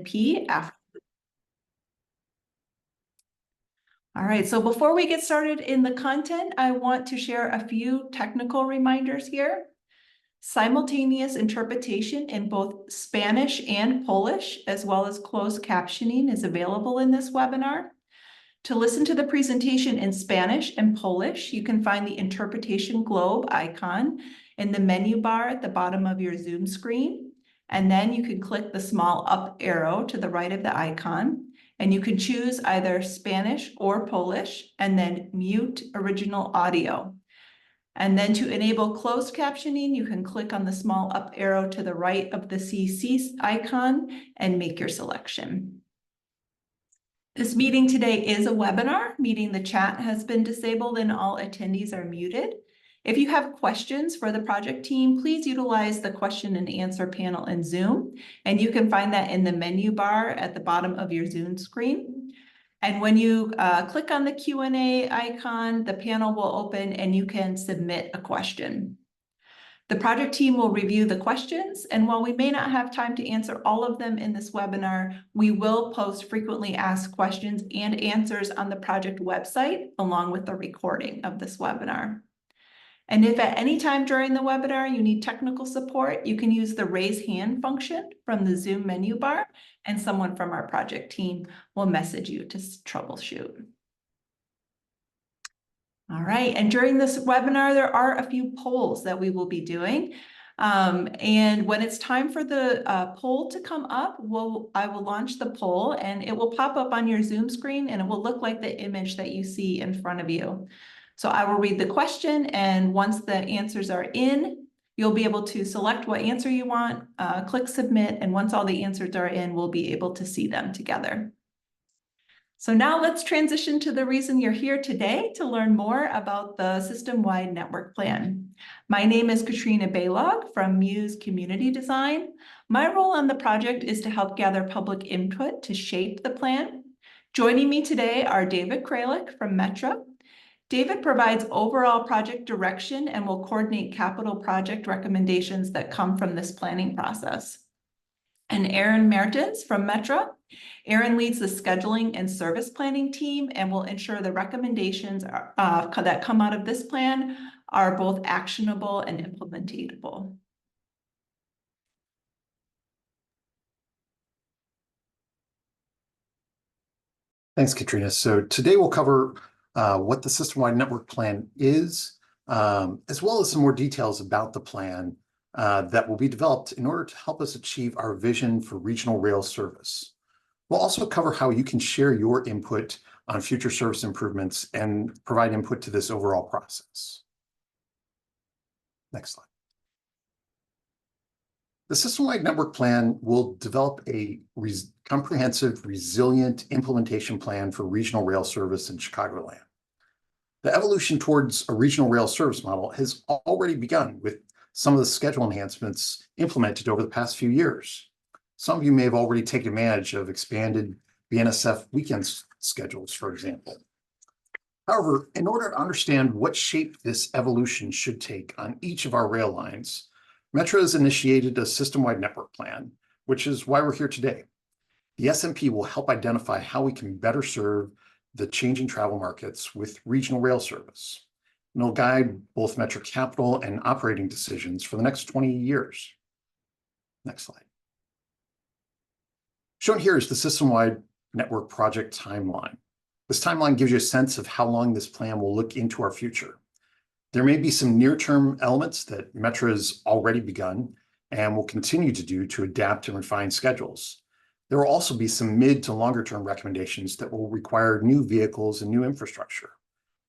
P after. All right, so before we get started in the content, I want to share a few technical reminders here. Simultaneous interpretation in both Spanish and Polish, as well as closed captioning, is available in this webinar. To listen to the presentation in Spanish and Polish, you can find the interpretation globe icon in the menu bar at the bottom of your Zoom screen. And then you can click the small up arrow to the right of the icon, and you can choose either Spanish or Polish, and then mute original audio. And then to enable closed captioning, you can click on the small up arrow to the right of the CC icon and make your selection. This meeting today is a webinar, meaning the chat has been disabled and all attendees are muted. If you have questions for the project team, please utilize the question and answer panel in Zoom, and you can find that in the menu bar at the bottom of your Zoom screen. And when you click on the Q&A icon, the panel will open and you can submit a question. The project team will review the questions, and while we may not have time to answer all of them in this webinar, we will post frequently asked questions and answers on the project website, along with the recording of this webinar. And if at any time during the webinar you need technical support, you can use the raise hand function from the Zoom menu bar, and someone from our project team will message you to troubleshoot. All right, and during this webinar, there are a few polls that we will be doing. And when it's time for the poll to come up, I will launch the poll and it will pop up on your Zoom screen and it will look like the image that you see in front of you. So I will read the question, and once the answers are in, you'll be able to select what answer you want, click submit, and once all the answers are in, we'll be able to see them together. So now let's transition to the reason you're here today, to learn more about the system-wide network plan. My name is Katrina Baylog from Muse Community Design. My role on the project is to help gather public input to shape the plan. Joining me today are David Kralik from Metra. David provides overall project direction and will coordinate capital project recommendations that come from this planning process. And Aaron Mertens from Metra. Aaron leads the scheduling and service planning team and will ensure the recommendations that come out of this plan are both actionable and implementable. Thanks, Katrina. So today we'll cover what the system-wide network plan is, as well as some more details about the plan that will be developed in order to help us achieve our vision for regional rail service. We'll also cover how you can share your input on future service improvements and provide input to this overall process. Next slide. The system-wide network plan will develop a comprehensive, resilient implementation plan for regional rail service in Chicagoland. The evolution towards a regional rail service model has already begun with some of the schedule enhancements implemented over the past few years. Some of you may have already taken advantage of expanded BNSF weekend schedules, for example. However, in order to understand what shape this evolution should take on each of our rail lines, Metra has initiated a system-wide network plan, which is why we're here today. The SMP will help identify how we can better serve the changing travel markets with regional rail service. And it'll guide both Metra capital and operating decisions for the next 20 years. Next slide. Shown here is the system-wide network project timeline. This timeline gives you a sense of how long this plan will look into our future. There may be some near-term elements that Metra has already begun and will continue to do to adapt and refine schedules. There will also be some mid to longer-term recommendations that will require new vehicles and new infrastructure.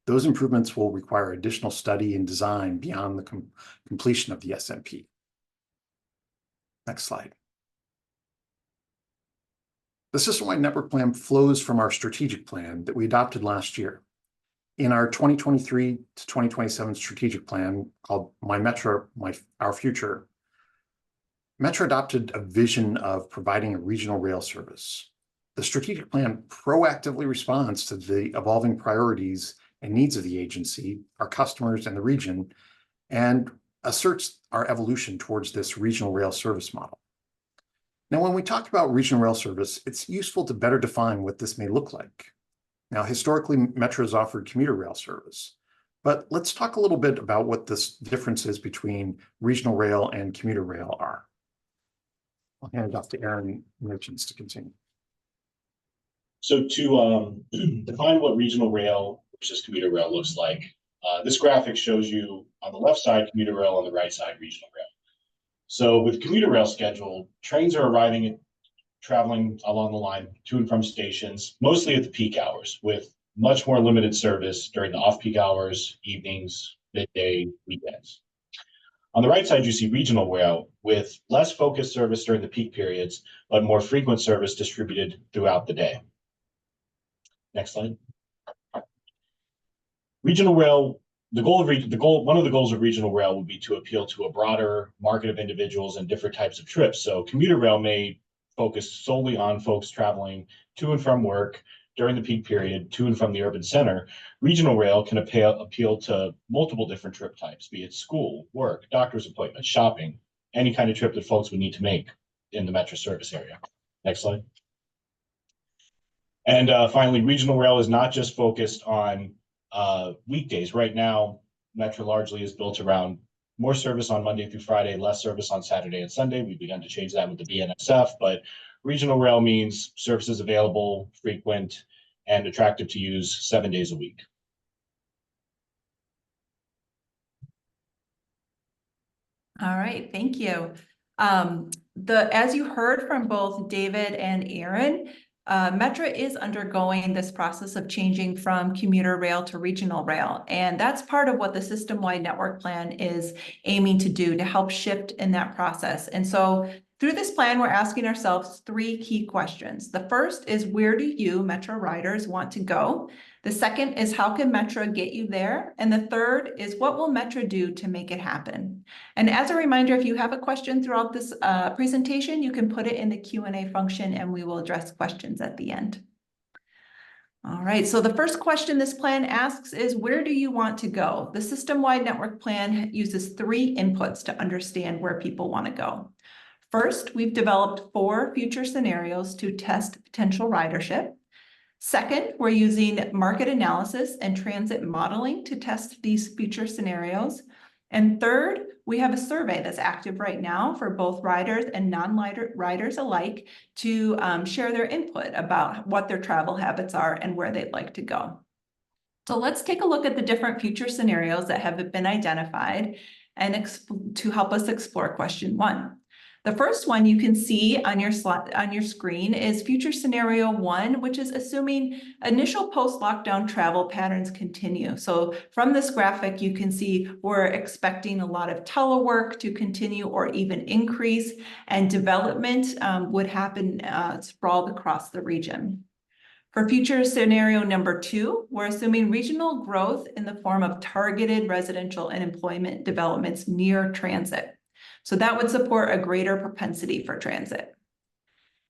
Those improvements will require additional study and design beyond the completion of the SMP. Next slide. The system-wide network plan flows from our strategic plan that we adopted last year. In our 2023 to 2027 strategic plan called My Metra, Our Future, Metra adopted a vision of providing a regional rail service. The strategic plan proactively responds to the evolving priorities and needs of the agency, our customers, and the region, and asserts our evolution towards this regional rail service model. Now, when we talk about regional rail service, it's useful to better define what this may look like. Now, historically, Metra has offered commuter rail service, but let's talk a little bit about what this differences between regional rail and commuter rail are. I'll hand it off to Aaron Merchants to continue. So to define what regional rail versus commuter rail looks like, this graphic shows you on the left side commuter rail, on the right side regional rail. So with commuter rail schedule, trains are arriving and traveling along the line to and from stations, mostly at the peak hours, with much more limited service during the off-peak hours, evenings, midday, weekends. On the right side, you see regional rail with less focused service during the peak periods, but more frequent service distributed throughout the day. Next slide. Regional rail, one of the goals of regional rail would be to appeal to a broader market of individuals and different types of trips. So commuter rail may focus solely on folks traveling to and from work during the peak period, to and from the urban center. Regional rail can appeal to multiple different trip types, be it school, work, doctor's appointments, shopping, any kind of trip that folks would need to make in the Metra service area. Next slide. And finally, regional rail is not just focused on weekdays. Right now, Metra largely is built around more service on Monday through Friday, less service on Saturday and Sunday. We've begun to change that with the BNSF, but regional rail means services available, frequent, and attractive to use 7 days a week. All right, thank you. As you heard from both David and Aaron, Metra is undergoing this process of changing from commuter rail to regional rail. And that's part of what the system-wide network plan is aiming to do to help shift in that process. And so through this plan, we're asking ourselves 3 key questions. The first is, where do you, Metra riders, want to go? The second is, how can Metra get you there? And the third is, what will Metra do to make it happen? And as a reminder, if you have a question throughout this presentation, you can put it in the Q&A function and we will address questions at the end. All right, so the first question this plan asks is, where do you want to go? The system-wide network plan uses 3 inputs to understand where people want to go. First, we've developed 4 future scenarios to test potential ridership. Second, we're using market analysis and transit modeling to test these future scenarios. And third, we have a survey that's active right now for both riders and non-riders alike to share their input about what their travel habits are and where they'd like to go. So let's take a look at the different future scenarios that have been identified and to help us explore question 1. The first one you can see on your screen is future scenario 1, which is assuming initial post-lockdown travel patterns continue. So from this graphic, you can see we're expecting a lot of telework to continue or even increase, and development would happen sprawled across the region. For future scenario number 2, we're assuming regional growth in the form of targeted residential and employment developments near transit. So that would support a greater propensity for transit.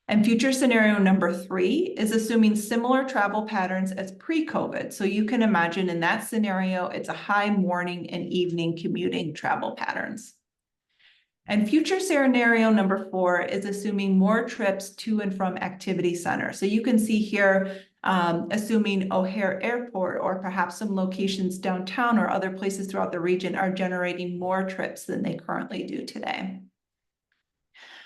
And future scenario number 3 is assuming similar travel patterns as pre-COVID. So you can imagine in that scenario, it's a high morning and evening commuting travel patterns. And future scenario number 4 is assuming more trips to and from activity centers. So you can see here, assuming O'Hare Airport or perhaps some locations downtown or other places throughout the region are generating more trips than they currently do today.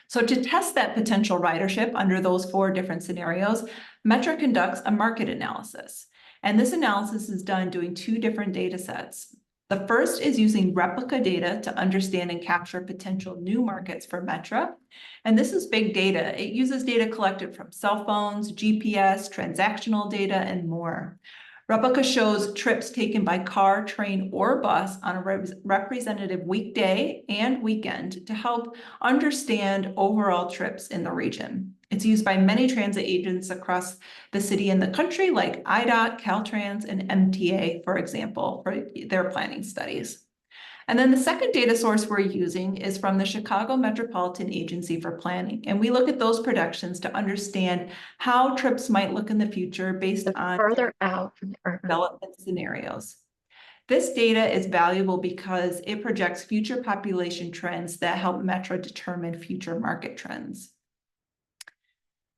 So to test that potential ridership under those 4 different scenarios, Metra conducts a market analysis. And this analysis is done doing 2 different data sets. The first is using replica data to understand and capture potential new markets for Metra. And this is big data. It uses data collected from cell phones, GPS, transactional data, and more. Replica shows trips taken by car, train, or bus on a representative weekday and weekend to help understand overall trips in the region. It's used by many transit agents across the city and the country, like IDOT, Caltrans, and MTA, for example, for their planning studies. And then the second data source we're using is from the Chicago Metropolitan Agency for Planning. And we look at those projections to understand how trips might look in the future based on further out from the urban development scenarios. This data is valuable because it projects future population trends that help Metra determine future market trends.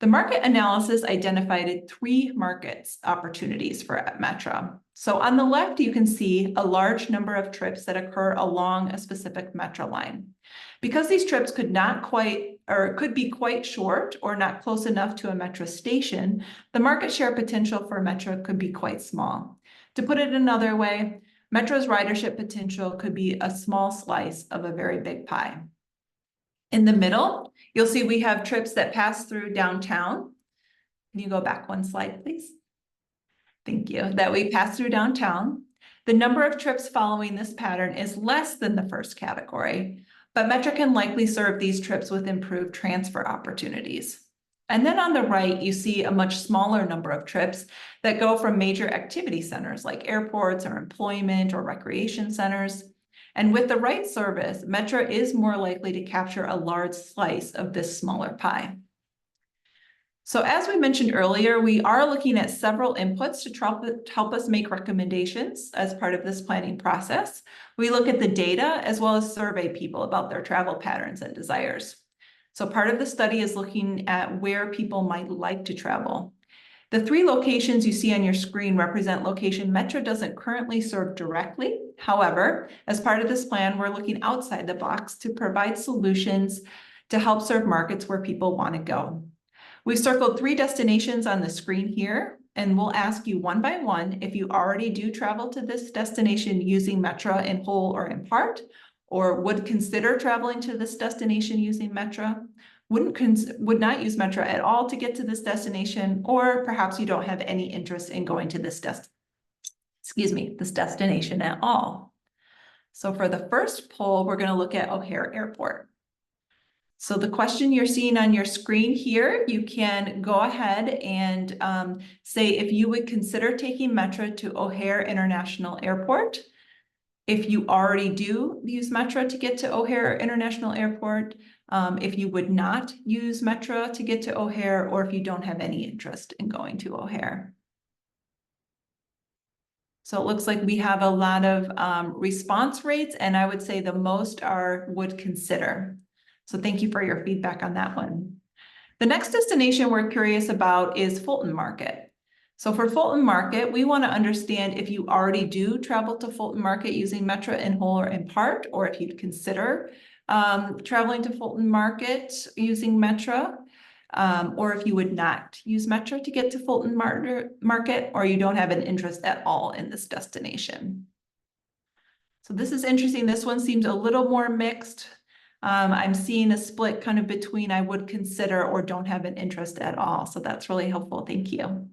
The market analysis identified 3 markets opportunities for Metra. So on the left, you can see a large number of trips that occur along a specific Metra line. Because these trips could be quite short or not close enough to a Metra station, the market share potential for Metra could be quite small. To put it another way, Metra's ridership potential could be a small slice of a very big pie. In the middle, you'll see we have trips that pass through downtown. Can you go back one slide, please? Thank you. That we pass through downtown. The number of trips following this pattern is less than the first category, but Metra can likely serve these trips with improved transfer opportunities. And then on the right, you see a much smaller number of trips that go from major activity centers like airports or employment or recreation centers. And with the right service, Metra is more likely to capture a large slice of this smaller pie. So as we mentioned earlier, we are looking at several inputs to help us make recommendations as part of this planning process. We look at the data as well as survey people about their travel patterns and desires. So part of the study is looking at where people might like to travel. The 3 locations you see on your screen represent location Metra doesn't currently serve directly. However, as part of this plan, we're looking outside the box to provide solutions to help serve markets where people want to go. We've circled 3 destinations on the screen here, and we'll ask you one by one if you already do travel to this destination using Metra in whole or in part, or would consider traveling to this destination using Metra, would not use Metra at all to get to this destination, or perhaps you don't have any interest in going to this destination at all. So for the first poll, we're going to look at O'Hare Airport. So the question you're seeing on your screen here, you can go ahead and say if you would consider taking Metra to O'Hare International Airport. If you already do use Metra to get to O'Hare International Airport, if you would not use Metra to get to O'Hare, or if you don't have any interest in going to O'Hare. So it looks like we have a lot of response rates, and I would say the most are would consider. So thank you for your feedback on that one. The next destination we're curious about is Fulton Market. So for Fulton Market, we want to understand if you already do travel to Fulton Market using Metra in whole or in part, or if you'd consider traveling to Fulton Market using Metra, or if you would not use Metra to get to Fulton Market, or you don't have an interest at all in this destination. So this is interesting. This one seems a little more mixed. I'm seeing a split kind of between I would consider or don't have an interest at all. So that's really helpful. Thank you.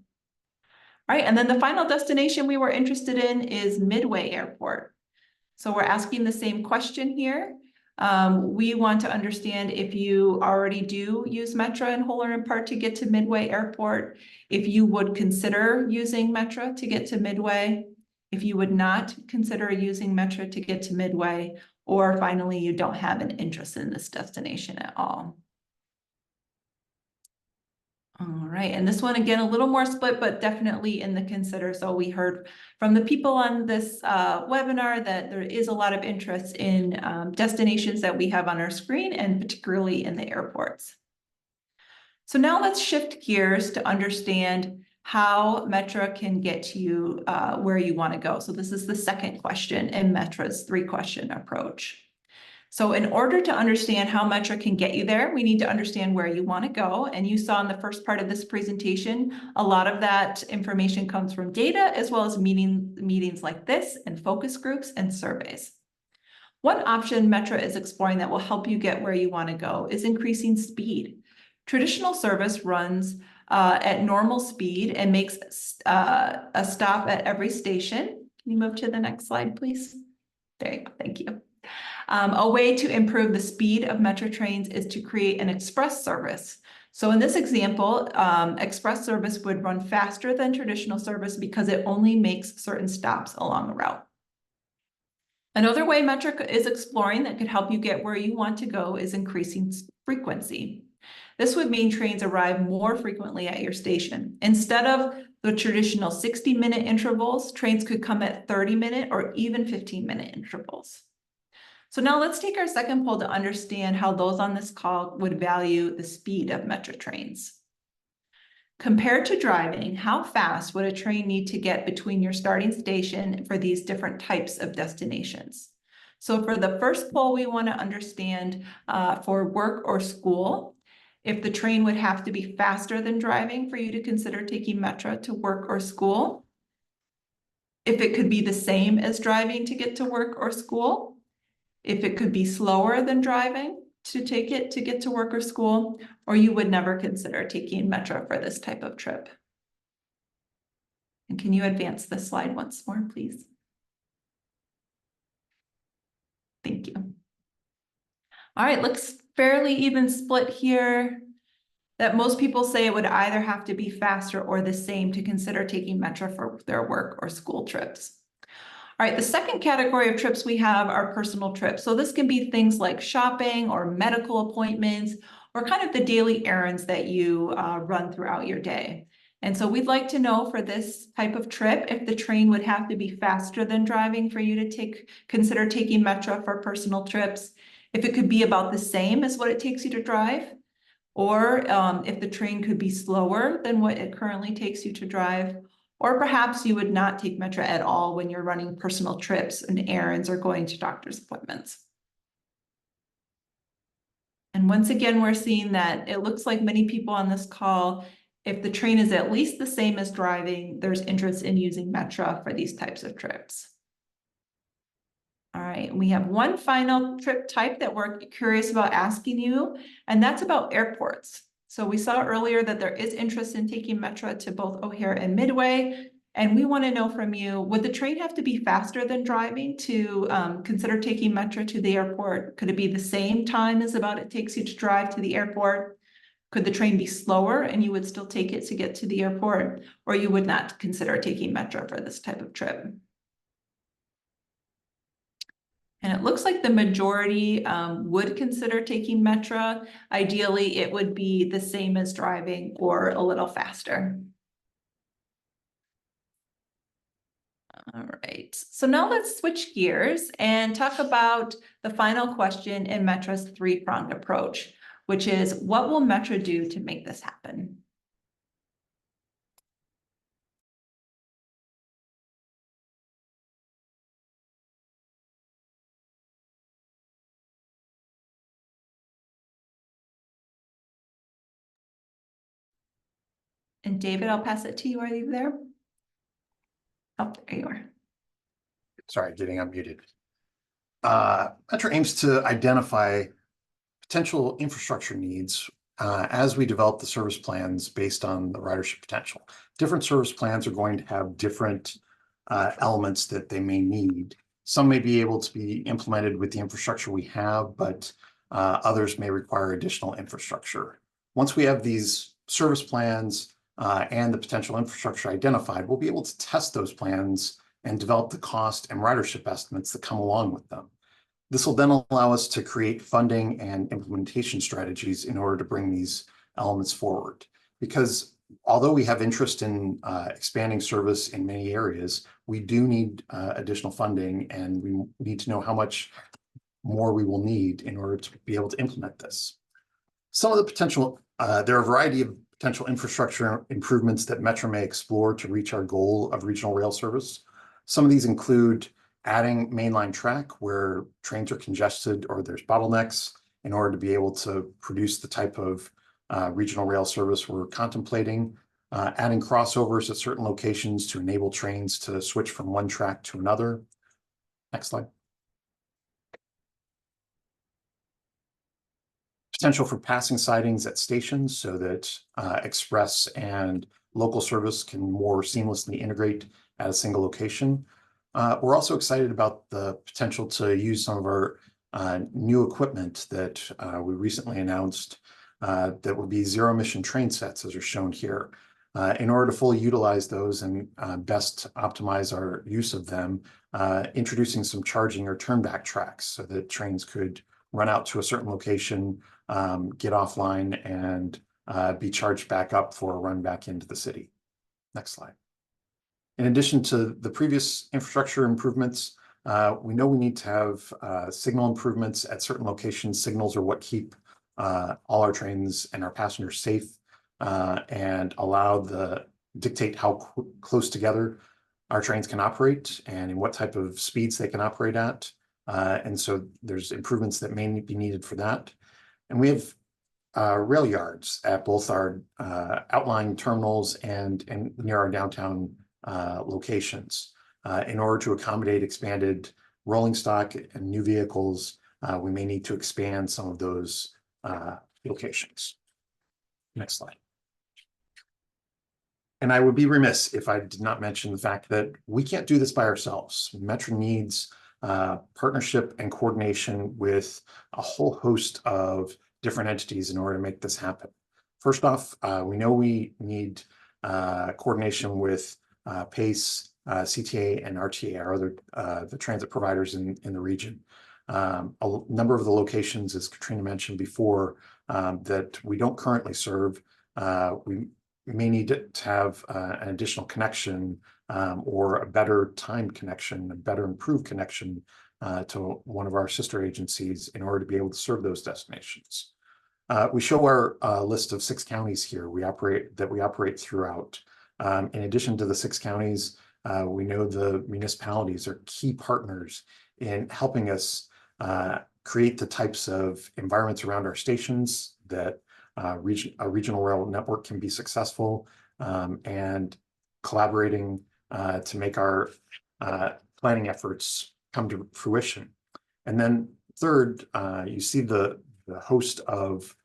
All right, and then the final destination we were interested in is Midway Airport. So we're asking the same question here. We want to understand if you already do use Metra in whole or in part to get to Midway Airport, if you would consider using Metra to get to Midway, if you would not consider using Metra to get to Midway, or finally, you don't have an interest in this destination at all. All right, and this one, again, a little more split, but definitely in the consider. So we heard from the people on this webinar that there is a lot of interest in destinations that we have on our screen, and particularly in the airports. So now let's shift gears to understand how Metra can get you where you want to go. So this is the second question in Metra's 3-question approach. So in order to understand how Metra can get you there, we need to understand where you want to go. And you saw in the first part of this presentation, a lot of that information comes from data, as well as meetings like this and focus groups and surveys. One option Metra is exploring that will help you get where you want to go is increasing speed. Traditional service runs at normal speed and makes a stop at every station. Can you move to the next slide, please? There you go, thank you. A way to improve the speed of Metra trains is to create an express service. So in this example, express service would run faster than traditional service because it only makes certain stops along the route. Another way Metra is exploring that could help you get where you want to go is increasing frequency. This would mean trains arrive more frequently at your station. Instead of the traditional 60-minute intervals, trains could come at 30-minute or even 15-minute intervals. So now let's take our second poll to understand how those on this call would value the speed of Metra trains. Compared to driving, how fast would a train need to get between your starting station for these different types of destinations? So for the first poll, we want to understand for work or school, if the train would have to be faster than driving for you to consider taking Metra to work or school. If it could be the same as driving to get to work or school. If it could be slower than driving to take it to get to work or school, or you would never consider taking Metra for this type of trip. And can you advance the slide once more, please? Thank you. All right, looks fairly even split here. That most people say it would either have to be faster or the same to consider taking Metra for their work or school trips. All right, the second category of trips we have are personal trips. So this can be things like shopping or medical appointments or kind of the daily errands that you run throughout your day. And so we'd like to know for this type of trip, if the train would have to be faster than driving for you to consider taking Metra for personal trips, if it could be about the same as what it takes you to drive, or if the train could be slower than what it currently takes you to drive, or perhaps you would not take Metra at all when you're running personal trips and errands or going to doctor's appointments. And once again, we're seeing that it looks like many people on this call, if the train is at least the same as driving, there's interest in using Metra for these types of trips. All right, we have one final trip type that we're curious about asking you, and that's about airports. So we saw earlier that there is interest in taking Metra to both O'Hare and Midway, and we want to know from you, would the train have to be faster than driving to consider taking Metra to the airport? Could it be the same time as about it takes you to drive to the airport? Could the train be slower and you would still take it to get to the airport, or you would not consider taking Metra for this type of trip? And it looks like the majority would consider taking Metra. Ideally, it would be the same as driving or a little faster. All right, so now let's switch gears and talk about the final question in Metra's three-pronged approach, which is, what will Metra do to make this happen? And David, I'll pass it to you. Are you there? Oh, there you are. Sorry, getting unmuted. Metra aims to identify potential infrastructure needs as we develop the service plans based on the ridership potential. Different service plans are going to have different elements that they may need. Some may be able to be implemented with the infrastructure we have, but others may require additional infrastructure. Once we have these service plans and the potential infrastructure identified, we'll be able to test those plans and develop the cost and ridership estimates that come along with them. This will then allow us to create funding and implementation strategies in order to bring these elements forward. Because although we have interest in expanding service in many areas, we do need additional funding, and we need to know how much more we will need in order to be able to implement this. Some of the potential, there are a variety of potential infrastructure improvements that Metra may explore to reach our goal of regional rail service. Some of these include adding mainline track where trains are congested or there's bottlenecks in order to be able to produce the type of regional rail service we're contemplating, adding crossovers at certain locations to enable trains to switch from one track to another. Next slide. Potential for passing sidings at stations so that express and local service can more seamlessly integrate at a single location. We're also excited about the potential to use some of our new equipment that we recently announced that would be zero emission train sets, as are shown here. In order to fully utilize those and best optimize our use of them, introducing some charging or turn back tracks so that trains could run out to a certain location, get offline, and be charged back up for a run back into the city. Next slide. In addition to the previous infrastructure improvements, we know we need to have signal improvements at certain locations. Signals are what keep all our trains and our passengers safe. and dictate how close together our trains can operate and in what type of speeds they can operate at. And so there's improvements that may be needed for that. And we have rail yards at both our outlying terminals and near our downtown locations. In order to accommodate expanded rolling stock and new vehicles, we may need to expand some of those locations. Next slide. And I would be remiss if I did not mention the fact that we can't do this by ourselves. Metra needs partnership and coordination with a whole host of different entities in order to make this happen. First off, we know we need coordination with PACE, CTA, and RTA, our other the transit providers in the region. A number of the locations, as Katrina mentioned before, that we don't currently serve, we may need to have an additional connection or a better timed connection, a better improved connection to one of our sister agencies in order to be able to serve those destinations. We show our list of 6 counties here we operate throughout. In addition to the 6 counties, we know the municipalities are key partners in helping us create the types of environments around our stations that a regional rail network can be successful, and collaborating to make our planning efforts come to fruition. And then third, you see the host of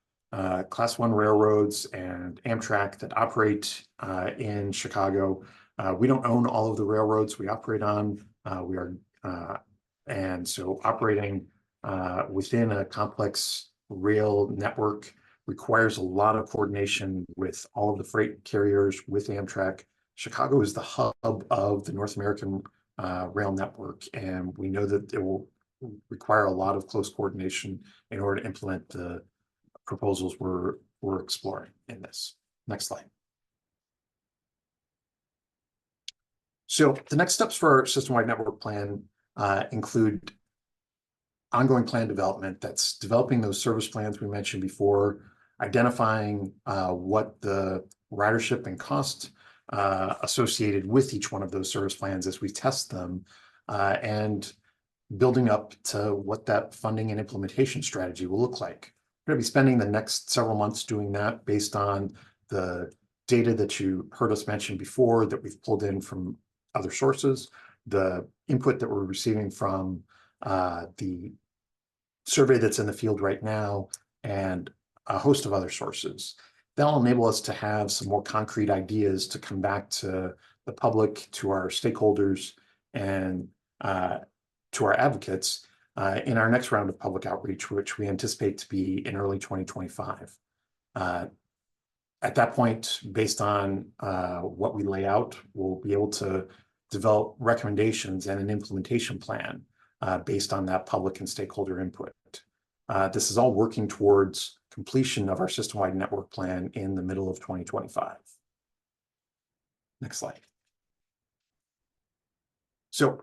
Class 1 railroads and Amtrak that operate in Chicago. We don't own all of the railroads we operate on. And so operating within a complex rail network requires a lot of coordination with all of the freight carriers, with Amtrak. Chicago is the hub of the North American rail network, and we know that it will require a lot of close coordination in order to implement the proposals we're exploring in this. Next slide. So the next steps for our system-wide network plan include ongoing plan development. That's developing those service plans we mentioned before, identifying what the ridership and cost associated with each one of those service plans as we test them, and building up to what that funding and implementation strategy will look like. We're going to be spending the next several months doing that based on the data that you heard us mention before that we've pulled in from other sources, the input that we're receiving from the survey that's in the field right now, and a host of other sources. That'll enable us to have some more concrete ideas to come back to the public, to our stakeholders, and to our advocates in our next round of public outreach, which we anticipate to be in early 2025. At that point, based on what we lay out, we'll be able to develop recommendations and an implementation plan based on that public and stakeholder input. This is all working towards completion of our system-wide network plan in the middle of 2025. Next slide. So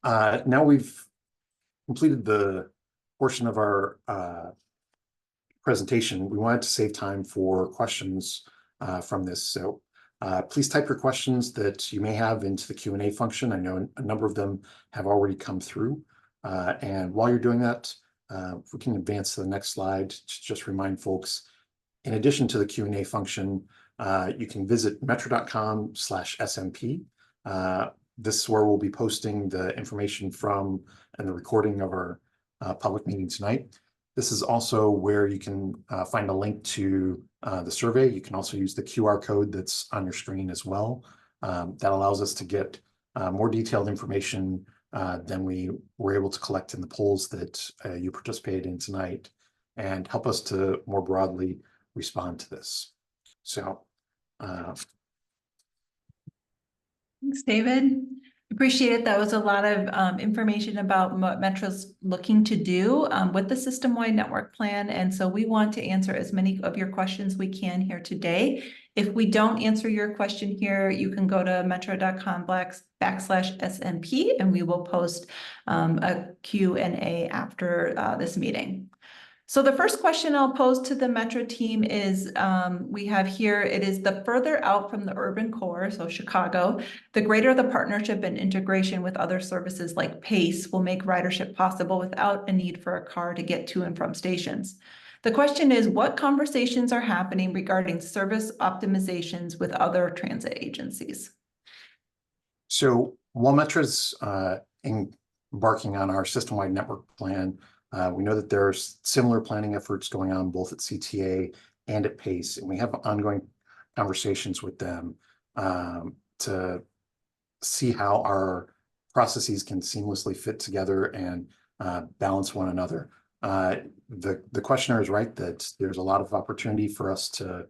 now we've completed the portion of our presentation. We wanted to save time for questions from this. So please type your questions that you may have into the Q&A function. I know a number of them have already come through. And while you're doing that, if we can advance to the next slide, to just remind folks, in addition to the Q&A function, you can visit metra.com/SMP. This is where we'll be posting the information from and the recording of our public meeting tonight. This is also where you can find a link to the survey. You can also use the QR code that's on your screen as well. That allows us to get more detailed information than we were able to collect in the polls that you participated in tonight, and help us to more broadly respond to this. So thanks, David. Appreciate it. That was a lot of information about what Metra's looking to do with the system-wide network plan. And so we want to answer as many of your questions we can here today. If we don't answer your question here, you can go to metra.com/SMP, and we will post a Q&A after this meeting. So the first question I'll pose to the Metra team is, we have here, it is the further out from the urban core, so Chicago, the greater the partnership and integration with other services like PACE will make ridership possible without a need for a car to get to and from stations. The question is, what conversations are happening regarding service optimizations with other transit agencies? So while Metra's embarking on our system-wide network plan, we know that there's similar planning efforts going on both at CTA and at PACE, and we have ongoing conversations with them to see how our processes can seamlessly fit together and balance one another. The questioner is right that there's a lot of opportunity for us to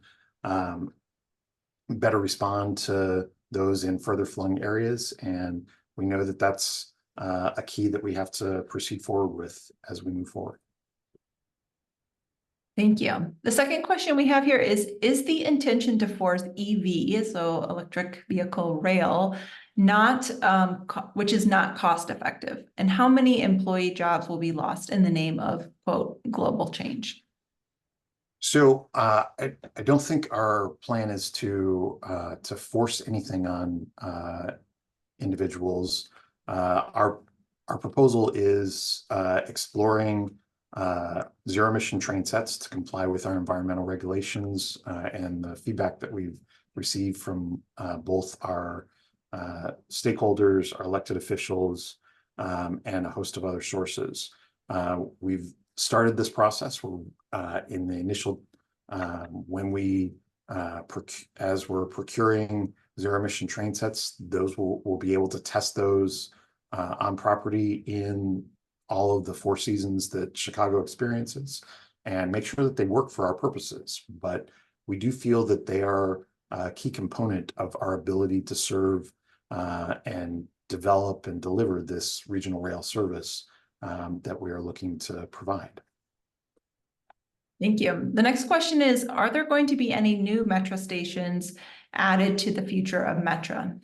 better respond to those in further flung areas, and we know that that's a key that we have to proceed forward with as we move forward. Thank you. The second question we have here is the intention to force EV, so electric vehicle rail, which is not cost effective? And how many employee jobs will be lost in the name of, quote, global change? So I don't think our plan is to force anything on individuals. Our proposal is exploring zero emission train sets to comply with our environmental regulations, and the feedback that we've received from both our stakeholders, our elected officials, and a host of other sources. We've started this process. We're in the initial when we as we're procuring zero emission train sets, those we'll be able to test those on property in all of the 4 seasons that Chicago experiences and make sure that they work for our purposes. But we do feel that they are a key component of our ability to serve and develop and deliver this regional rail service that we are looking to provide. Thank you. The next question is, are there going to be any new Metra stations added to the future of Metra?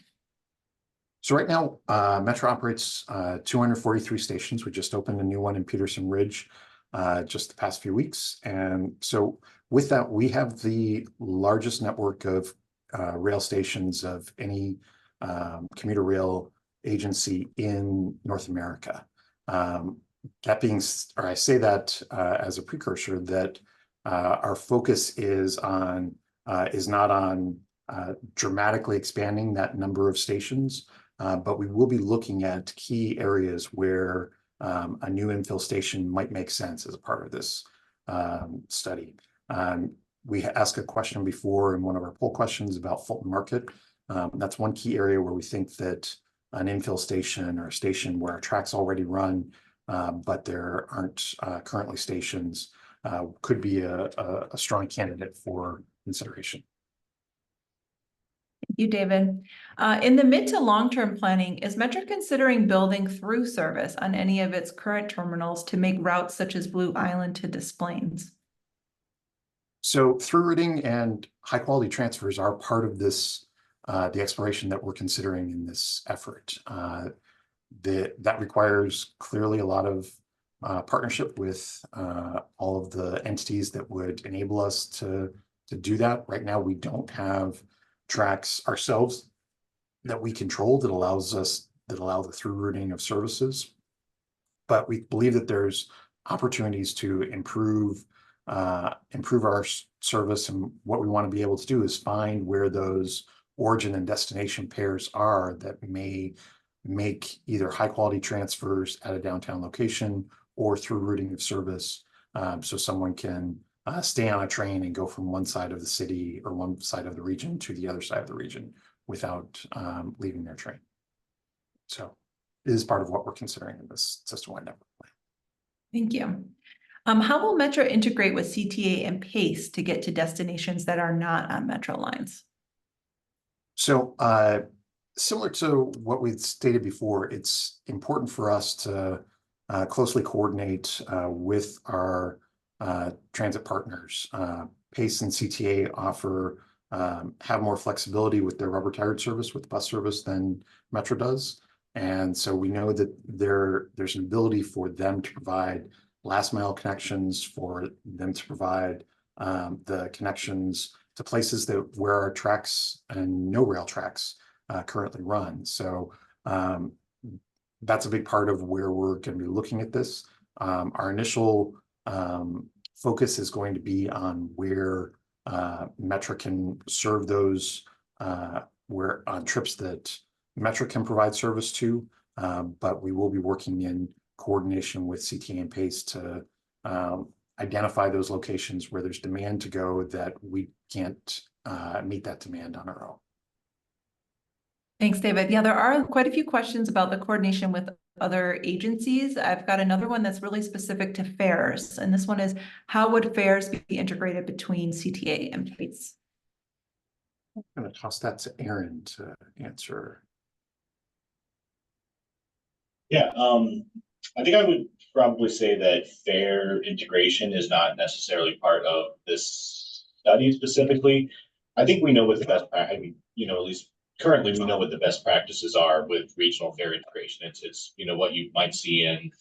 So right now, Metra operates 243 stations. We just opened a new one in Peterson Ridge just the past few weeks. And so with that, we have the largest network of rail stations of any commuter rail agency in North America. That being, or I say that as a precursor, that our focus is not on dramatically expanding that number of stations, but we will be looking at key areas where a new infill station might make sense as a part of this study. We asked a question before in one of our poll questions about Fulton Market. That's one key area where we think that an infill station or a station where our tracks already run, but there aren't currently stations, could be a strong candidate for consideration. Thank you, David. In the mid to long-term planning, is Metra considering building through service on any of its current terminals to make routes such as Blue Island to Des Plaines? So through routing and high quality transfers are part of this, the exploration that we're considering in this effort. That requires clearly a lot of partnership with all of the entities that would enable us to do that. Right now, we don't have tracks ourselves that we control that allow the through routing of services. But we believe that there's opportunities to improve our service, and what we want to be able to do is find where those origin and destination pairs are that may make either high quality transfers at a downtown location or through routing of service, so someone can stay on a train and go from one side of the city or one side of the region to the other side of the region without leaving their train. So it is part of what we're considering in this system-wide network plan. Thank you. How will Metra integrate with CTA and PACE to get to destinations that are not on Metra lines? So similar to what we stated before, it's important for us to closely coordinate with our transit partners. PACE and CTA have more flexibility with their rubber tired service with bus service than Metra does. And so we know that there's an ability for them to provide last mile connections, for them to provide the connections to places where our tracks and no rail tracks currently run. So that's a big part of where we're going to be looking at this. Our initial focus is going to be on where Metra can serve those where on trips that Metra can provide service to, but we will be working in coordination with CTA and PACE to identify those locations where there's demand to go that we can't meet that demand on our own. Thanks, David. Yeah, there are quite a few questions about the coordination with other agencies. I've got another one that's really specific to fares. And this one is, how would fares be integrated between CTA and PACE? I'm going to toss that to Aaron to answer. Yeah, I think I would probably say that fare integration is not necessarily part of this study specifically. I think we know what the best practice, I mean, at least currently we know what the best practices are with regional fare integration. It's what you might see in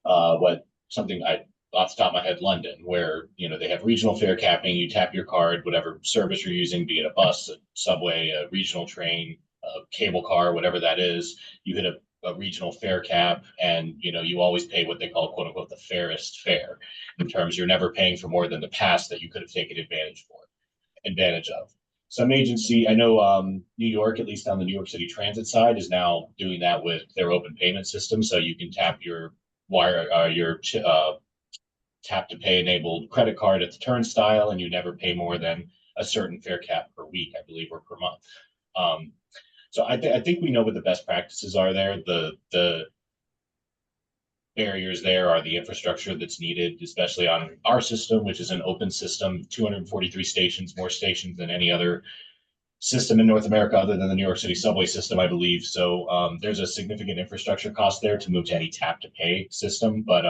off the top of my head, London, where they have regional fare capping. You tap your card, whatever service you're using, be it a bus, a subway, a regional train, a cable car, whatever that is, you hit a regional fare cap, and you always pay what they call quote unquote the fairest fare, in terms you're never paying for more than the past that you could have taken advantage of. Some agency, I know New York, at least on the New York City Transit side, is now doing that with their open payment system, so you can tap your tap to pay enabled credit card at the turnstile, and you never pay more than a certain fare cap per week, I believe, or per month. So I think we know what the best practices are there. The barriers there are the infrastructure that's needed, especially on our system, which is an open system, 243 stations, more stations than any other system in North America other than the New York City subway system, I believe. So there's a significant infrastructure cost there to move to any tap to pay system. But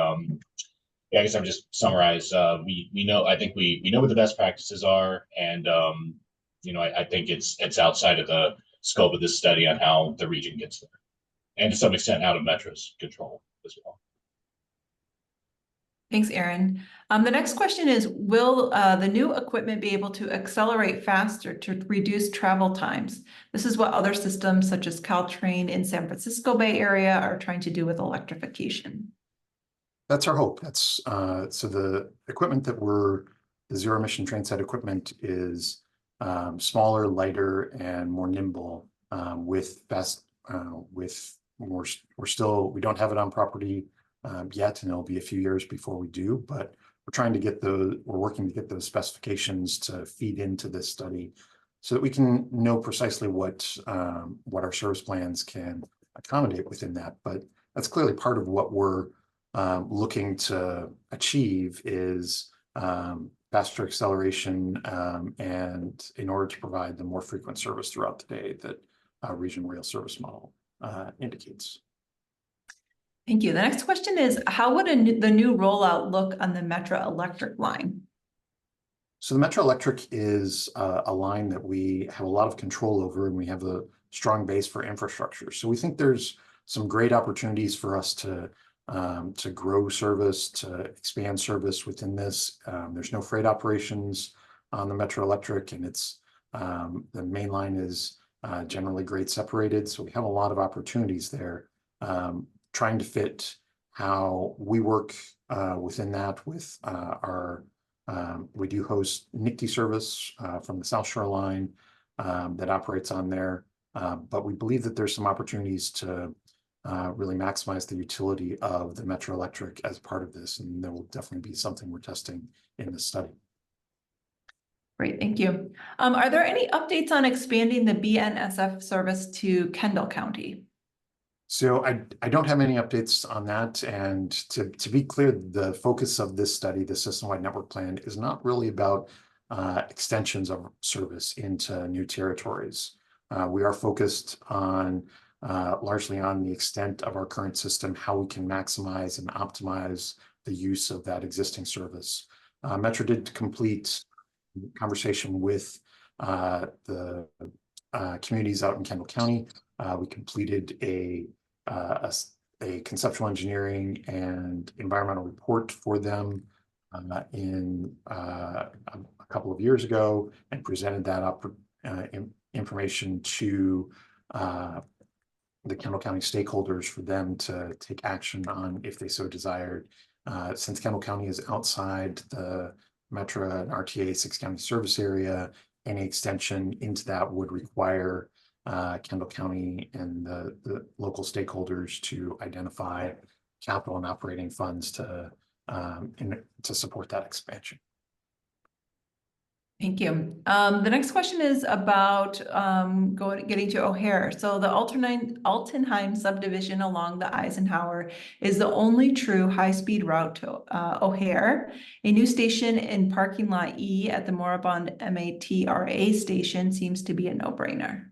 yeah, I guess I'll just summarize. We know, I think we know what the best practices are, and I think it's outside of the scope of this study on how the region gets there, and to some extent out of Metra's control as well. Thanks, Aaron. The next question is, will the new equipment be able to accelerate faster to reduce travel times? This is what other systems such as Caltrain in San Francisco Bay Area are trying to do with electrification. That's our hope. That's so the equipment the zero emission train set equipment is smaller, lighter, and more nimble. We don't have it on property yet, and it'll be a few years before we do, but we're working to get those specifications to feed into this study so that we can know precisely what our service plans can accommodate within that. But that's clearly part of what we're looking to achieve is faster acceleration, and in order to provide the more frequent service throughout the day that regional rail service model indicates. Thank you. The next question is, how would the new rollout look on the Metra electric line? So the Metra electric is a line that we have a lot of control over, and we have a strong base for infrastructure. So we think there's some great opportunities for us to grow service, to expand service within this. There's no freight operations on the Metra electric, and it's the main line is generally grade separated. So we have a lot of opportunities there. Trying to fit how we work within that with we do host NICTI service from the South Shore line that operates on there, but we believe that there's some opportunities to really maximize the utility of the Metra electric as part of this, and there will definitely be something we're testing in this study. Great, thank you. Are there any updates on expanding the BNSF service to Kendall County? So I don't have any updates on that. And to be clear, the focus of this study, the system-wide network plan, is not really about extensions of service into new territories. We are focused on largely on the extent of our current system, how we can maximize and optimize the use of that existing service. Metra did complete conversation with the communities out in Kendall County. We completed a a conceptual engineering and environmental report for them in a couple of years ago, and presented that information to the Kendall County stakeholders for them to take action on if they so desired. Since Kendall County is outside the Metra and RTA 6-county service area, any extension into that would require Kendall County and the local stakeholders to identify capital and operating funds to support that expansion. Thank you. The next question is about getting to O'Hare. So the Altenheim subdivision along the Eisenhower is the only true high-speed route to O'Hare. A new station in parking lot E at the Moribund Matra station seems to be a no-brainer.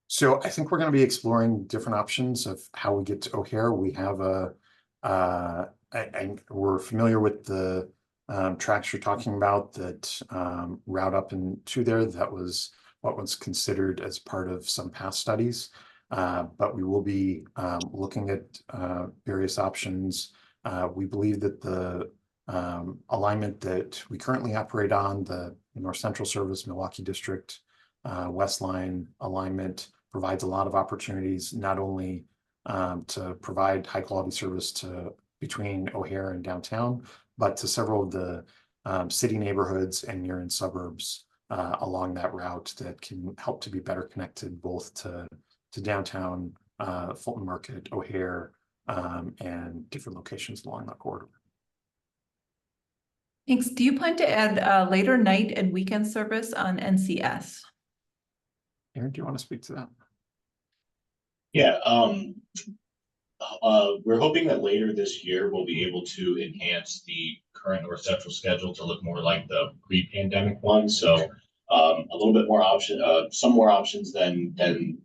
So I think we're going to be exploring different options of how we get to O'Hare. We have we're familiar with the tracks you're talking about that route up into there. That was what was considered as part of some past studies. But we will be looking at various options. We believe that the alignment that we currently operate on, the North Central Service, Milwaukee District, West Line alignment, provides a lot of opportunities, not only to provide high quality service between O'Hare and downtown, but to several of the city neighborhoods and near-in suburbs along that route that can help to be better connected both to downtown, Fulton Market, O'Hare, and different locations along that corridor. Thanks. Do you plan to add later night and weekend service on NCS? Aaron, do you want to speak to that? Yeah, we're hoping that later this year we'll be able to enhance the current North Central schedule to look more like the pre-pandemic one. So a little bit more some more options than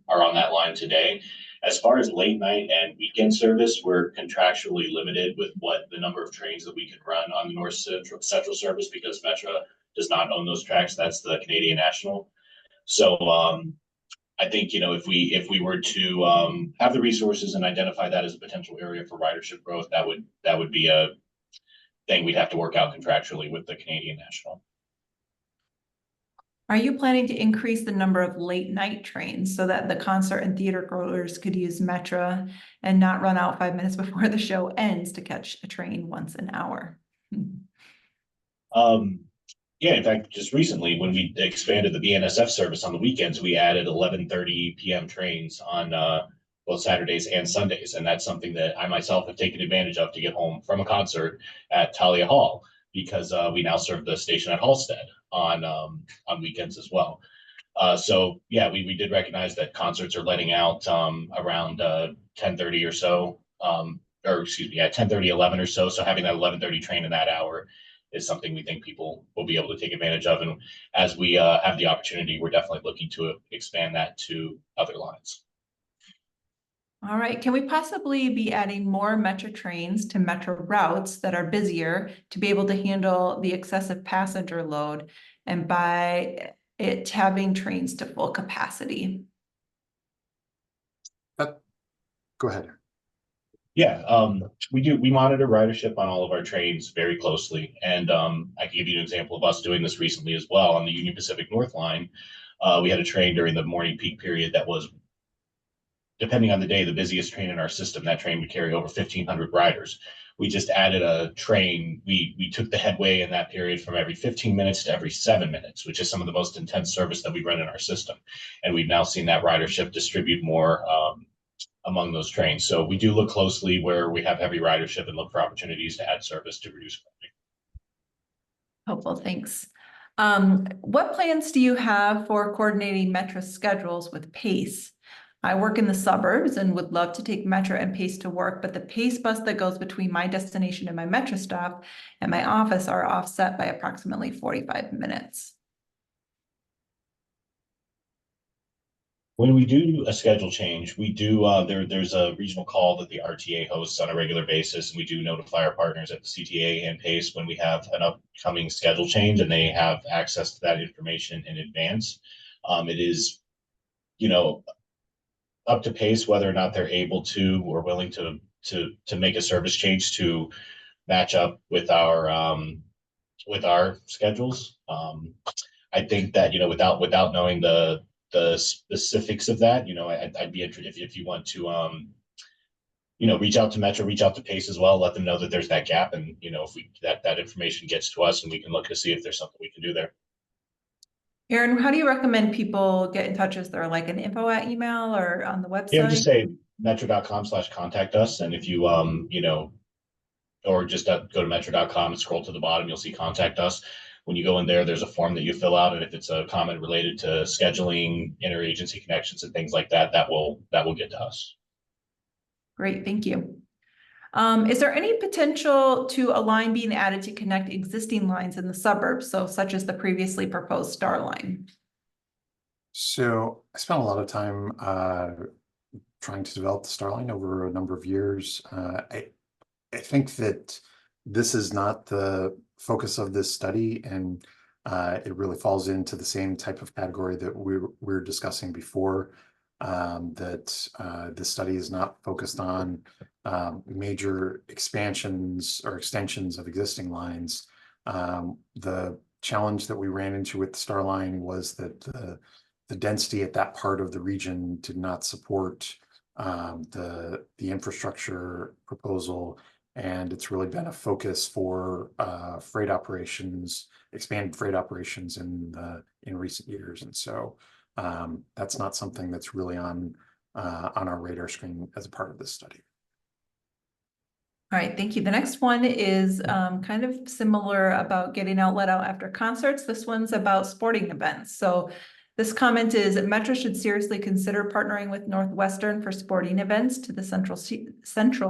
are on that line today. As far as late night and weekend service, we're contractually limited with what the number of trains that we can run on the North Central service, because Metra does not own those tracks. That's the Canadian National. So I think, if we were to have the resources and identify that as a potential area for ridership growth, that would be a thing we'd have to work out contractually with the Canadian National. Are you planning to increase the number of late night trains so that the concert and theater goers could use Metra and not run out 5 minutes before the show ends to catch a train once an hour? Yeah, in fact, just recently when we expanded the BNSF service on the weekends, we added 11:30 p.m. trains on both Saturdays and Sundays. And that's something that I myself have taken advantage of to get home from a concert at Talia Hall, because we now serve the station at Halstead on weekends as well. So yeah, we did recognize that concerts are letting out around 10:30 or so, or excuse me, at 10:30, 11 or so. So having that 11:30 train in that hour is something we think people will be able to take advantage of. And as we have the opportunity, we're definitely looking to expand that to other lines. All right. Can we possibly be adding more Metra trains to Metra routes that are busier to be able to handle the excessive passenger load, and by it having trains to full capacity? Go ahead. Yeah, we monitor ridership on all of our trains very closely. And I can give you an example of us doing this recently as well. On the Union Pacific North line, we had a train during the morning peak period that was, depending on the day, the busiest train in our system. That train would carry over 1,500 riders. We just added a train. We took the headway in that period from every 15 minutes to every 7 minutes, which is some of the most intense service that we run in our system. And we've now seen that ridership distribute more among those trains. So we do look closely where we have heavy ridership and look for opportunities to add service to reduce volume. Helpful, thanks. What plans do you have for coordinating Metra schedules with PACE? I work in the suburbs and would love to take Metra and PACE to work, but the PACE bus that goes between my destination and my Metra stop and my office are offset by approximately 45 minutes. When we do a schedule change, we do there's a regional call that the RTA hosts on a regular basis, and we do notify our partners at the CTA and PACE when we have an upcoming schedule change, and they have access to that information in advance. It is, up to pace whether or not they're able to or willing to make a service change to match up with our schedules. I think that, without knowing the specifics of that, I'd be interested if you want to reach out to Metra, reach out to Pace as well, let them know that there's that gap, and if that information gets to us, and we can look to see if there's something we can do there. Aaron, how do you recommend people get in touch? Is there like an info at email or on the website? Yeah, just say metra.com/contact us, and if you or just go to metra.com and scroll to the bottom, you'll see contact us. When you go in there, there's a form that you fill out, and if it's a comment related to scheduling, interagency connections, and things like that, that will get to us. Great, thank you. Is there any potential to a line being added to connect existing lines in the suburbs, so such as the previously proposed Star Line? So I spent a lot of time trying to develop the Star Line over a number of years. I think that this is not the focus of this study, and it really falls into the same type of category that we were discussing before. That this study is not focused on major expansions or extensions of existing lines. The challenge that we ran into with the Star Line was that the density at that part of the region did not support the infrastructure proposal, and it's really been a focus for freight operations, expanded freight operations in recent years, and so that's not something that's really on our radar screen as a part of this study. All right, thank you. The next one is kind of similar about getting let out after concerts. This one's about sporting events. So this comment is Metra should seriously consider partnering with Northwestern for sporting events to the Central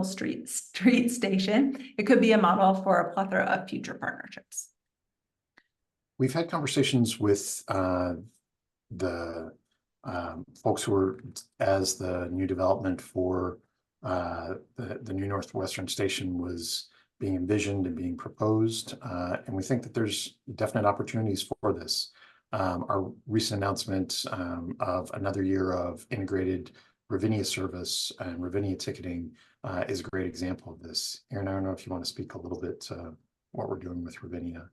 Street Station. It could be a model for a plethora of future partnerships. We've had conversations with the folks who are as the new development for the new Northwestern station was being envisioned and being proposed, and we think that there's definite opportunities for this. Our recent announcement of another year of integrated Ravinia service and Ravinia ticketing is a great example of this. Aaron, I don't know if you want to speak a little bit to what we're doing with Ravinia.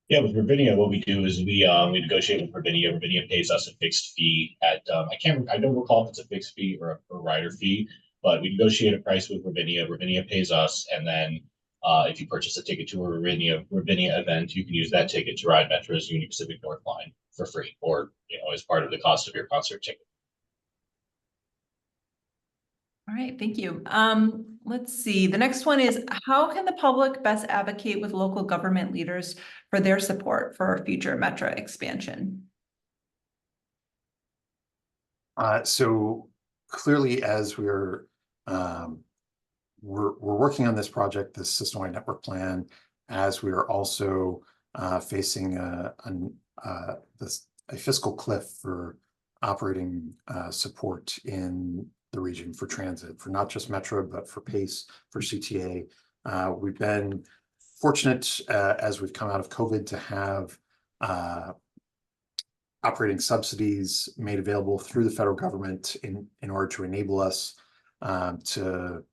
Yeah, with Ravinia, what we do is we negotiate with Ravinia. Ravinia pays us a fixed fee at I don't recall if it's a fixed fee or a rider fee, but we negotiate a price with Ravinia. Ravinia pays us, and then if you purchase a ticket to a Ravinia event, you can use that ticket to ride Metra's Union Pacific North Line for free, or as part of the cost of your concert ticket. All right, thank you. Let's see. The next one is, how can the public best advocate with local government leaders for their support for future Metra expansion? So clearly, as we're working on this project, this system-wide network plan, as we are also facing a fiscal cliff for operating support in the region for transit, for not just Metra, but for Pace, for CTA. We've been fortunate as we've come out of COVID to have operating subsidies made available through the federal government in order to enable us to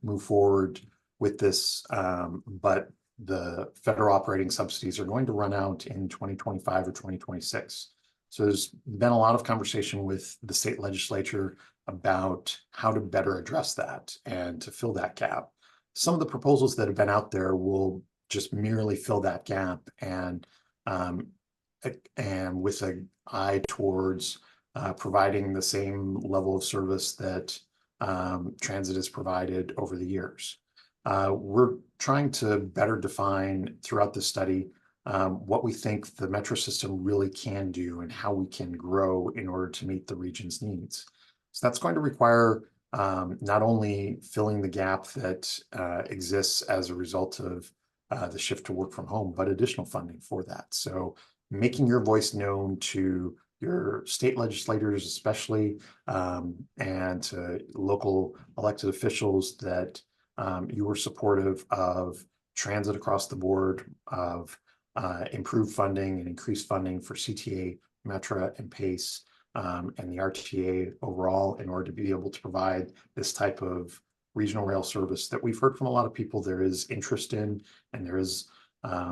move forward with this, but the federal operating subsidies are going to run out in 2025 or 2026. So there's been a lot of conversation with the state legislature about how to better address that and to fill that gap. Some of the proposals that have been out there will just merely fill that gap, and with an eye towards providing the same level of service that transit has provided over the years. We're trying to better define throughout the study what we think the Metra system really can do and how we can grow in order to meet the region's needs. So that's going to require not only filling the gap that exists as a result of the shift to work from home, but additional funding for that. So making your voice known to your state legislators, especially, and to local elected officials that you were supportive of transit across the board, of improved funding and increased funding for CTA, Metra, and Pace, and the RTA overall in order to be able to provide this type of regional rail service that we've heard from a lot of people there is interest in and there is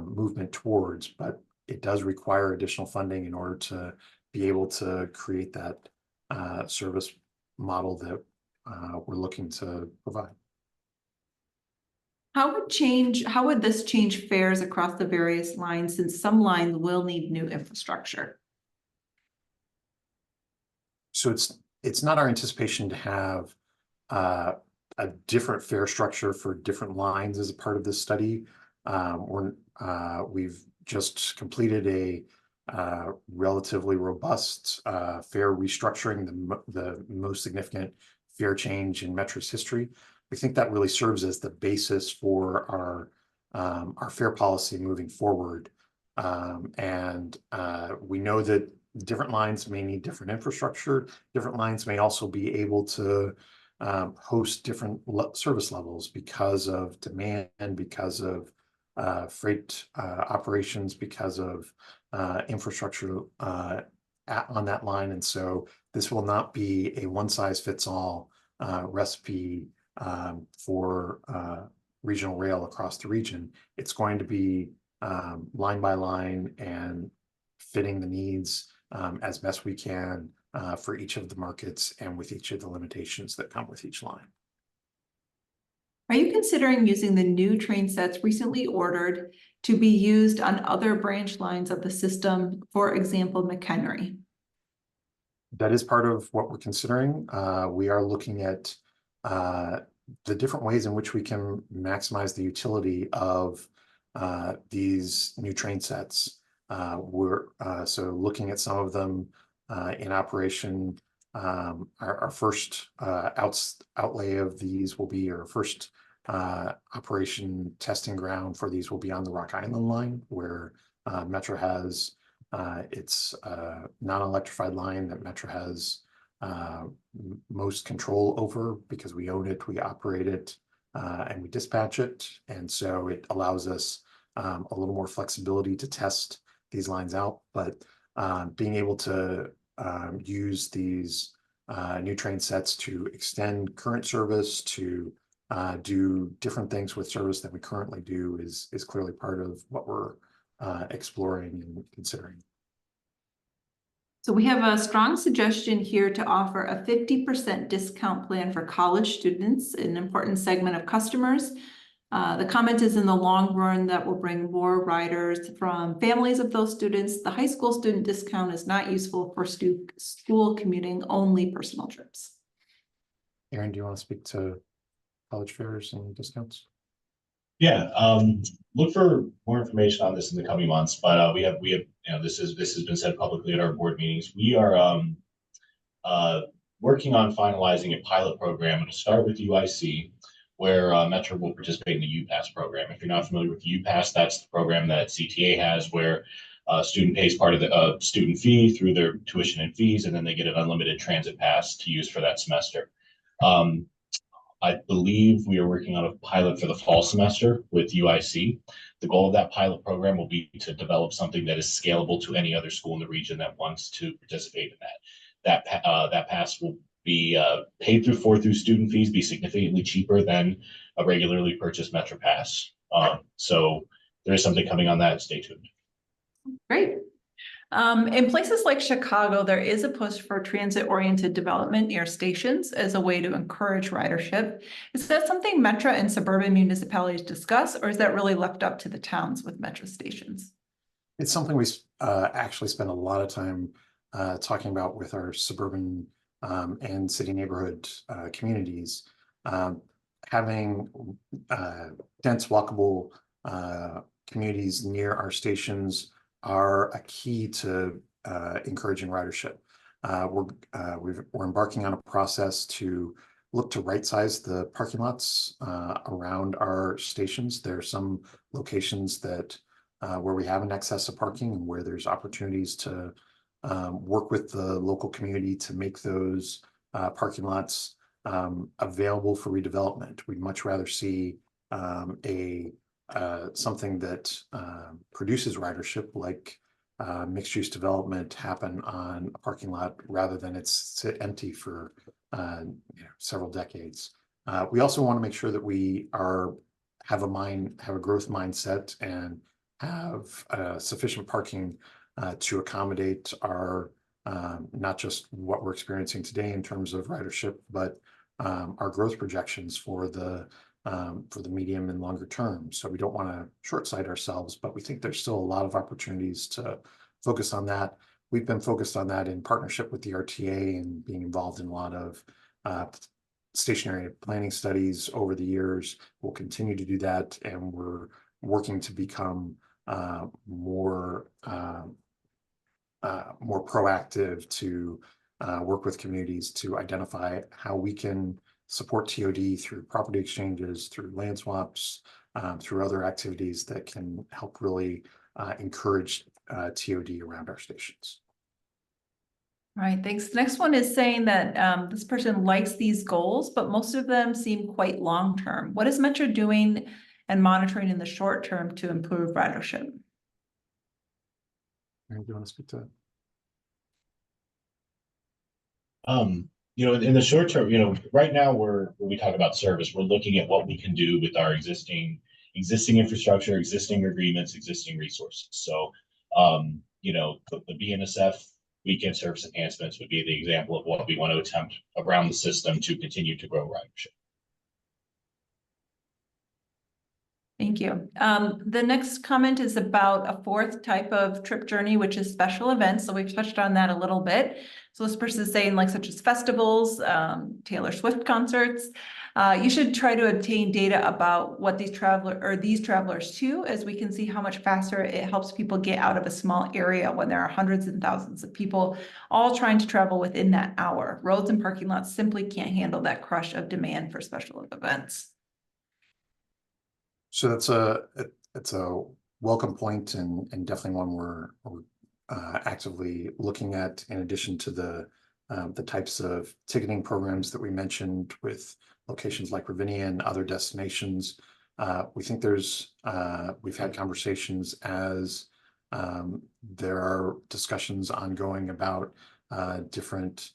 movement towards, but it does require additional funding in order to be able to create that service model that we're looking to provide. How would this change fares across the various lines, since some lines will need new infrastructure? So it's not our anticipation to have a different fare structure for different lines as a part of this study. We've just completed a relatively robust fare restructuring, the most significant fare change in Metra's history. We think that really serves as the basis for our fare policy moving forward. And we know that different lines may need different infrastructure. Different lines may also be able to host different service levels because of demand, because of freight operations, because of infrastructure on that line. And so this will not be a one-size-fits-all recipe for regional rail across the region. It's going to be line by line and fitting the needs as best we can for each of the markets and with each of the limitations that come with each line. Are you considering using the new train sets recently ordered to be used on other branch lines of the system, for example, McHenry? That is part of what we're considering. We are looking at the different ways in which we can maximize the utility of these new train sets. We're so looking at some of them in operation. Our first outlay of these will be our first operation testing ground for these will be on the Rock Island line, where Metra has its non-electrified line that Metra has most control over because we own it, we operate it, and we dispatch it. And so it allows us a little more flexibility to test these lines out, but being able to use these new train sets to extend current service, to do different things with service that we currently do is clearly part of what we're exploring and considering. So we have a strong suggestion here to offer a 50% discount plan for college students, an important segment of customers. The comment is in the long run that will bring more riders from families of those students. The high school student discount is not useful for school commuting, only personal trips. Aaron, do you want to speak to college fares and discounts? Yeah, look for more information on this in the coming months, but we have this has been said publicly at our board meetings. We are working on finalizing a pilot program to start with UIC, where Metra will participate in the UPass program. If you're not familiar with UPass, that's the program that CTA has, where a student pays part of the student fee through their tuition and fees, and then they get an unlimited transit pass to use for that semester. I believe we are working on a pilot for the fall semester with UIC. The goal of that pilot program will be to develop something that is scalable to any other school in the region that wants to participate in that. That pass will be paid through student fees, be significantly cheaper than a regularly purchased Metra pass. So there is something coming on that. Stay tuned. Great. In places like Chicago, there is a push for transit-oriented development near stations as a way to encourage ridership. Is that something Metra and suburban municipalities discuss, or is that really left up to the towns with Metra stations? It's something we actually spend a lot of time talking about with our suburban and city neighborhood communities. Having dense, walkable communities near our stations are a key to encouraging ridership. We're embarking on a process to look to right-size the parking lots around our stations. There are some locations that where we have an excess of parking and where there's opportunities to work with the local community to make those parking lots available for redevelopment. We'd much rather see something that produces ridership, like mixed-use development happen on a parking lot rather than it's sit empty for several decades. We also want to make sure that we have a growth mindset and have sufficient parking to accommodate our not just what we're experiencing today in terms of ridership, but our growth projections for the medium and longer term. So we don't want to short-sight ourselves, but we think there's still a lot of opportunities to focus on that. We've been focused on that in partnership with the RTA and being involved in a lot of stationary planning studies over the years. We'll continue to do that, and we're working to become more proactive to work with communities to identify how we can support TOD through property exchanges, through land swaps, through other activities that can help really encourage TOD around our stations. All right, thanks. The next one is saying that this person likes these goals, but most of them seem quite long-term. What is Metra doing and monitoring in the short term to improve ridership? Do you want to speak to that? In the short term, right now when we talk about service, we're looking at what we can do with our existing infrastructure, existing agreements, existing resources. So, the BNSF weekend service enhancements would be the example of what we want to attempt around the system to continue to grow ridership. Thank you. The next comment is about a fourth type of trip journey, which is special events. So we've touched on that a little bit. So this person is saying, like, such as festivals, Taylor Swift concerts. You should try to obtain data about what these travelers too, as we can see how much faster it helps people get out of a small area when there are hundreds and thousands of people all trying to travel within that hour. Roads and parking lots simply can't handle that crush of demand for special events. So that's a welcome point, and definitely one we're actively looking at, in addition to the types of ticketing programs that we mentioned with locations like Ravinia and other destinations. We think we've had conversations as there are discussions ongoing about different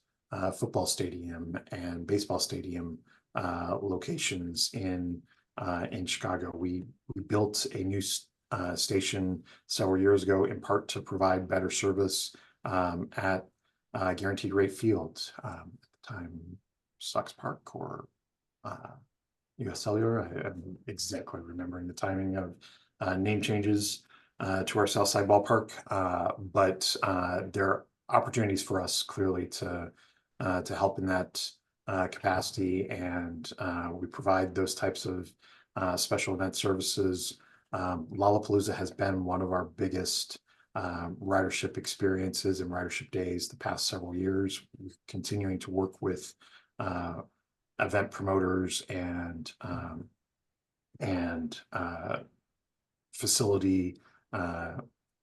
football stadium and baseball stadium locations in Chicago. We built a new station several years ago, in part to provide better service at Guaranteed Rate Field, at the time Sox Park or US Cellular. I'm exactly remembering the timing of name changes to our Southside Ballpark, but there are opportunities for us clearly to help in that capacity, and we provide those types of special event services. Lollapalooza has been one of our biggest ridership experiences and ridership days the past several years. We're continuing to work with event promoters and facility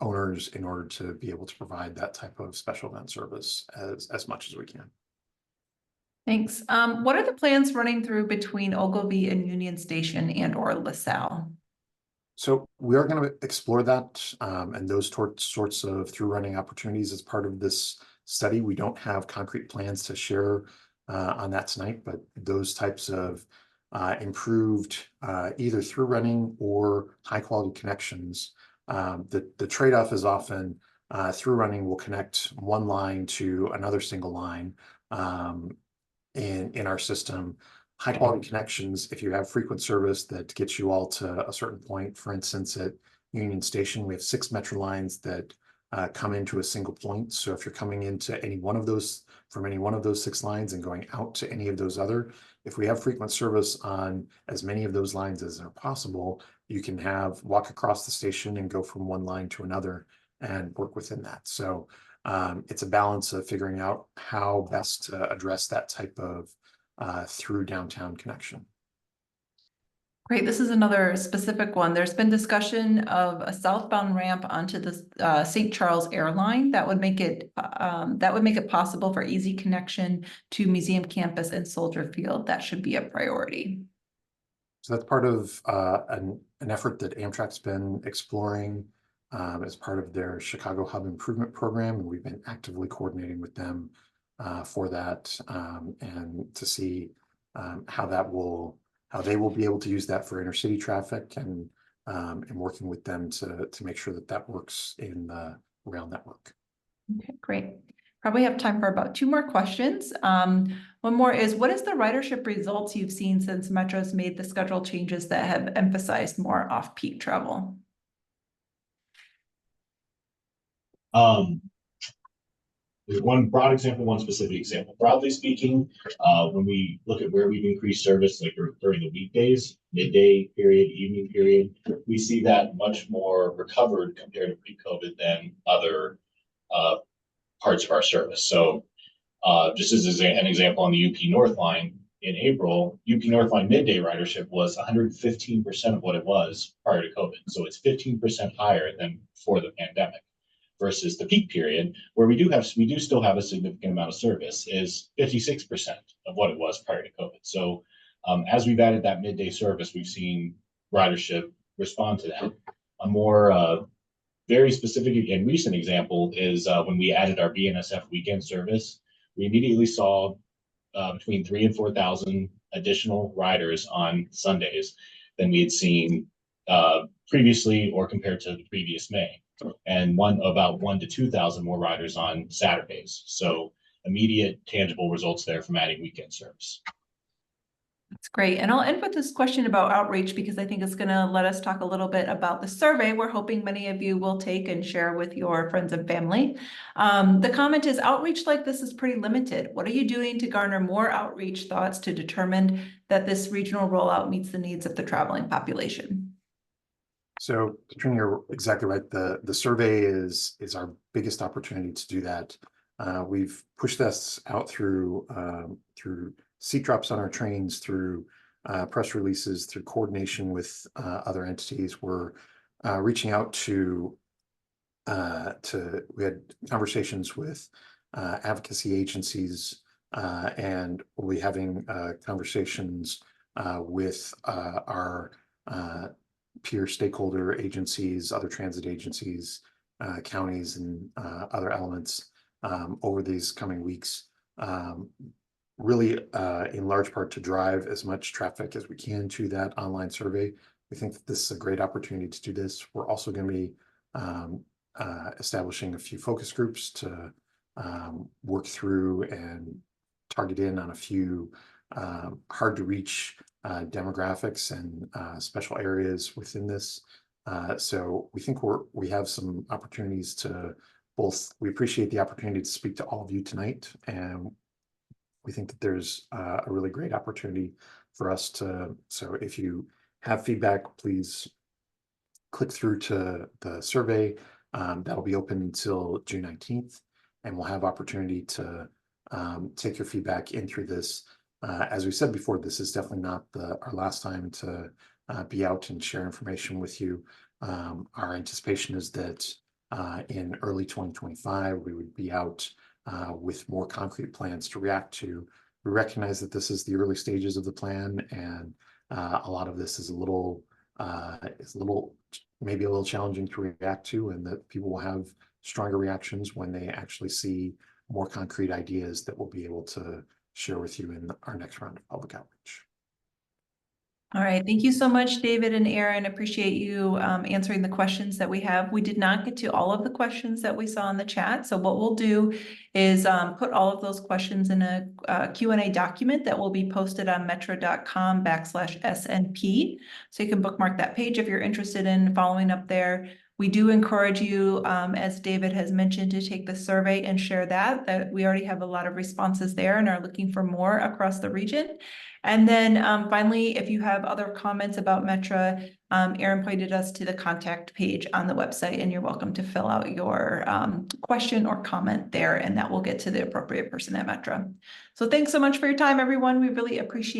owners in order to be able to provide that type of special event service as much as we can. Thanks. What are the plans running through between Ogilvie and Union Station and or LaSalle? So we are going to explore that and those sorts of through running opportunities as part of this study. We don't have concrete plans to share on that tonight, but those types of improved either through running or high quality connections. The trade-off is often through running will connect one line to another single line in our system. High quality connections, if you have frequent service that gets you all to a certain point. For instance, at Union Station, we have 6 Metra lines that come into a single point. So if you're coming into any one of those from any one of those 6 lines and going out to any of those other, if we have frequent service on as many of those lines as are possible, you can walk across the station and go from one line to another and work within that. So it's a balance of figuring out how best to address that type of through downtown connection. Great. This is another specific one. There's been discussion of a southbound ramp onto the St. Charles airline that would make it possible for easy connection to Museum Campus and Soldier Field. That should be a priority. So that's part of an effort that Amtrak's been exploring as part of their Chicago Hub Improvement Program, and we've been actively coordinating with them for that, and to see how they will be able to use that for intercity traffic, and working with them to make sure that that works in the rail network. Okay, great. Probably have time for about 2 more questions. One more is, what is the ridership results you've seen since Metra's made the schedule changes that have emphasized more off-peak travel? There's one broad example, one specific example. Broadly speaking, when we look at where we've increased service, like during the weekdays, midday period, evening period, we see that much more recovered compared to pre-COVID than other parts of our service. So just as an example, on the UP North line in April, UP North line midday ridership was 115% of what it was prior to COVID. So it's 15% higher than before the pandemic, versus the peak period, where we do still have a significant amount of service, is 56% of what it was prior to COVID. So as we've added that midday service, we've seen ridership respond to that. A more very specific and recent example is when we added our BNSF weekend service, we immediately saw between 3,000 and 4,000 additional riders on Sundays than we had seen previously or compared to the previous May, and about 1,000 to 2,000 more riders on Saturdays. So immediate tangible results there from adding weekend service. That's great. And I'll end with this question about outreach, because I think it's going to let us talk a little bit about the survey we're hoping many of you will take and share with your friends and family. The comment is, outreach like this is pretty limited. What are you doing to garner more outreach thoughts to determine that this regional rollout meets the needs of the traveling population? So, Katrina, you're exactly right. The survey is our biggest opportunity to do that. We've pushed this out through seat drops on our trains, through press releases, through coordination with other entities. We're reaching out to we had conversations with advocacy agencies, and we'll be having conversations with our peer stakeholder agencies, other transit agencies, counties, and other elements over these coming weeks. Really, in large part, to drive as much traffic as we can to that online survey. We think that this is a great opportunity to do this. We're also going to be establishing a few focus groups to work through and target in on a few hard to reach demographics and special areas within this. So we think we have some opportunities to we appreciate the opportunity to speak to all of you tonight, and we think that there's a really great opportunity for us so if you have feedback, please click through to the survey. That'll be open until June 19th, and we'll have opportunity to take your feedback in through this. As we said before, this is definitely not our last time to be out and share information with you. Our anticipation is that in early 2025, we would be out with more concrete plans to react to. We recognize that this is the early stages of the plan, and a lot of this is maybe a little challenging to react to, and that people will have stronger reactions when they actually see more concrete ideas that we'll be able to share with you in our next round of public outreach. All right. Thank you so much, David and Aaron. Appreciate you answering the questions that we have. We did not get to all of the questions that we saw in the chat. So what we'll do is put all of those questions in a Q&A document that will be posted on metra.com/SNP. So you can bookmark that page if you're interested in following up there. We do encourage you, as David has mentioned, to take the survey and share that we already have a lot of responses there and are looking for more across the region. And then finally, if you have other comments about Metra, Aaron pointed us to the contact page on the website, and you're welcome to fill out your question or comment there, and that will get to the appropriate person at Metra. So thanks so much for your time, everyone. We really appreciate